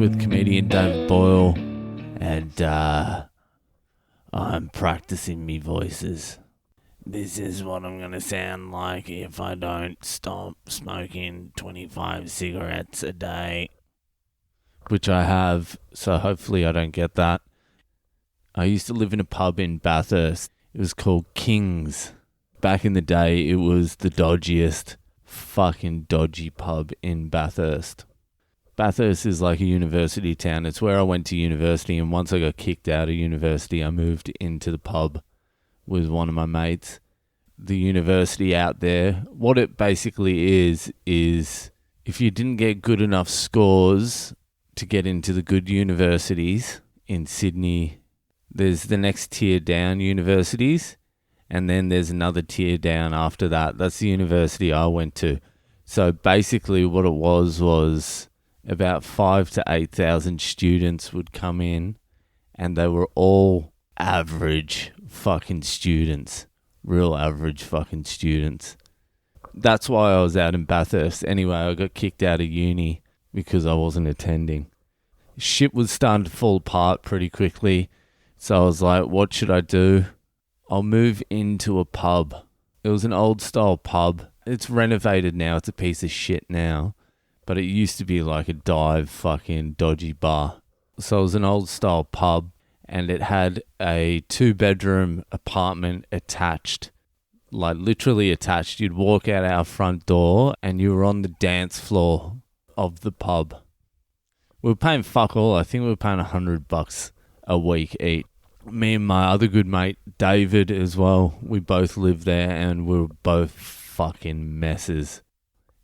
with comedian David Boyle, and I'm practicing me voices. This is what I'm going to sound like if I don't stop smoking 25 cigarettes a day, which I have, so hopefully I don't get that. I used to live in a pub in Bathurst. It was called King's. Back in the day, it was the dodgiest fucking dodgy pub in Bathurst. Bathurst is like a university town. It's where I went to university, and once I got kicked out of university, I moved into the pub with one of my mates. The university out there, what it basically is if you didn't get good enough scores to get into the good universities in Sydney, there's the next tier down universities, and then there's another tier down after that. That's the university I went to. So basically what it was about 5,000 to 8,000 students would come in, and they were all average fucking students. Real average fucking students. That's why I was out in Bathurst. Anyway, I got kicked out of uni because I wasn't attending. Shit was starting to fall apart pretty quickly. So I was like, what should I do? I'll move into a pub. It was an old style pub. It's renovated now. It's a piece of shit now. But it used to be like a dive fucking dodgy bar. So it was an old style pub, and it had a 2-bedroom apartment attached. Like literally attached. You'd walk out our front door and you were on the dance floor of the pub. We were paying fuck all. I think we were paying $100 a week each. Me and my other good mate, David, as well, we both lived there, and we were both fucking messes.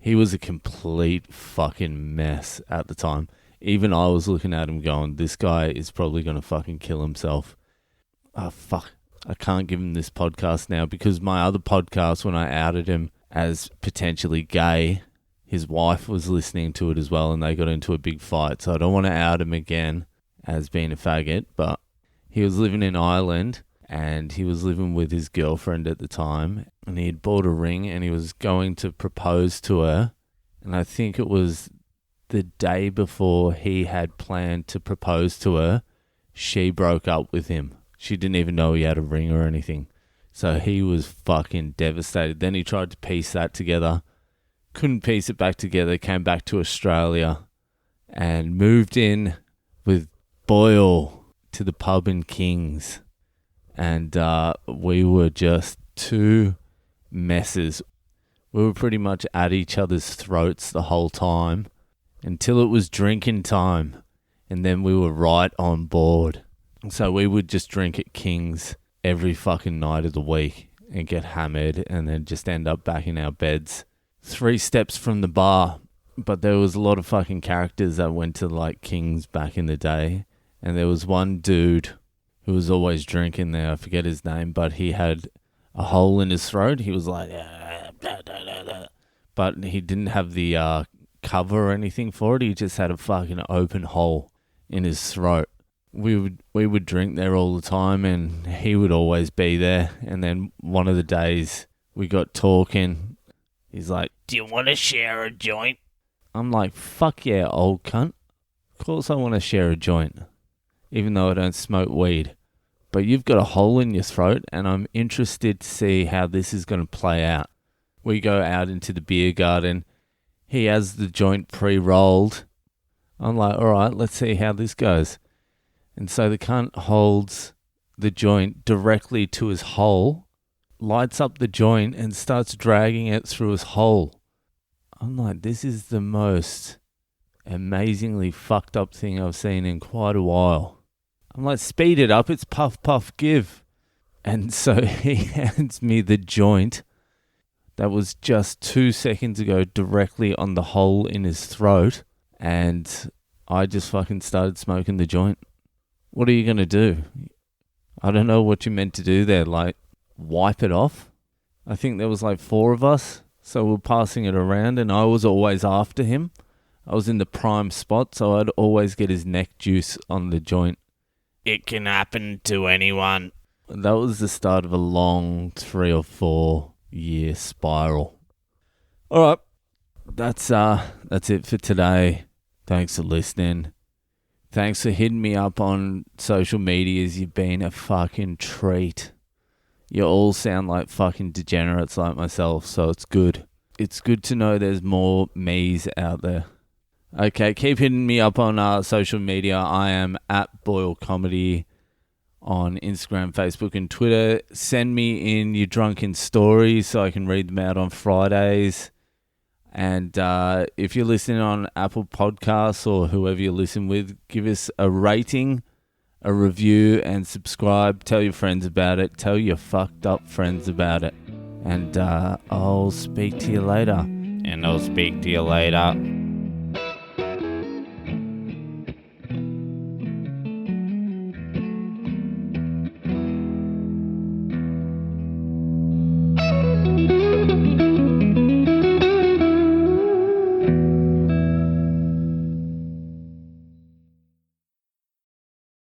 He was a complete fucking mess at the time. Even I was looking at him going, this guy is probably going to fucking kill himself. Oh, fuck. I can't give him this podcast now, because my other podcast, when I outed him as potentially gay, his wife was listening to it as well, and they got into a big fight. So I don't want to out him again as being a faggot, but he was living in Ireland, and he was living with his girlfriend at the time, and he had bought a ring, and he was going to propose to her, and I think it was the day before he had planned to propose to her, she broke up with him. She didn't even know he had a ring or anything, so he was fucking devastated. Then he tried to piece that together, couldn't piece it back together, came back to Australia, and moved in with Boyle to the pub in King's, and we were just two messes. We were pretty much at each other's throats the whole time until it was drinking time, and then we were right on board. So we would just drink at King's every fucking night of the week and get hammered, and then just end up back in our beds 3 steps from the bar. But there was a lot of fucking characters that went to like King's back in the day. And there was one dude who was always drinking there. I forget his name, but he had a hole in his throat. He was like, but he didn't have the cover or anything for it. He just had a fucking open hole in his throat. We would drink there all the time, and he would always be there. And then one of the days we got talking. He's like, do you want to share a joint? I'm like, fuck yeah, old cunt. Of course I want to share a joint, even though I don't smoke weed. But you've got a hole in your throat, and I'm interested to see how this is going to play out. We go out into the beer garden. He has the joint pre-rolled. I'm like, all right, let's see how this goes. And so the cunt holds the joint directly to his hole, lights up the joint, and starts dragging it through his hole. I'm like, this is the most amazingly fucked up thing I've seen in quite a while. I'm like, speed it up, it's puff, puff, give. And so he hands me the joint that was just 2 seconds ago directly on the hole in his throat, and I just fucking started smoking the joint. What are you going to do? I don't know what you meant to do there, like wipe it off? I think there was like 4 of us, so we're passing it around, and I was always after him. I was in the prime spot, so I'd always get his neck juice on the joint. It can happen to anyone. That was the start of a long 3 or 4 year spiral. All right, that's it for today. Thanks for listening. Thanks for hitting me up on social medias. You've been a fucking treat. You all sound like fucking degenerates like myself, so it's good. It's good to know there's more me's out there. Okay, keep hitting me up on social media. I am at Boyle Comedy on Instagram, Facebook, and Twitter. Send me in your drunken stories so I can read them out on Fridays. And if you're listening on Apple Podcasts or whoever you listen with, give us a rating, a review, and subscribe. Tell your friends about it. Tell your fucked up friends about it. And I'll speak to you later.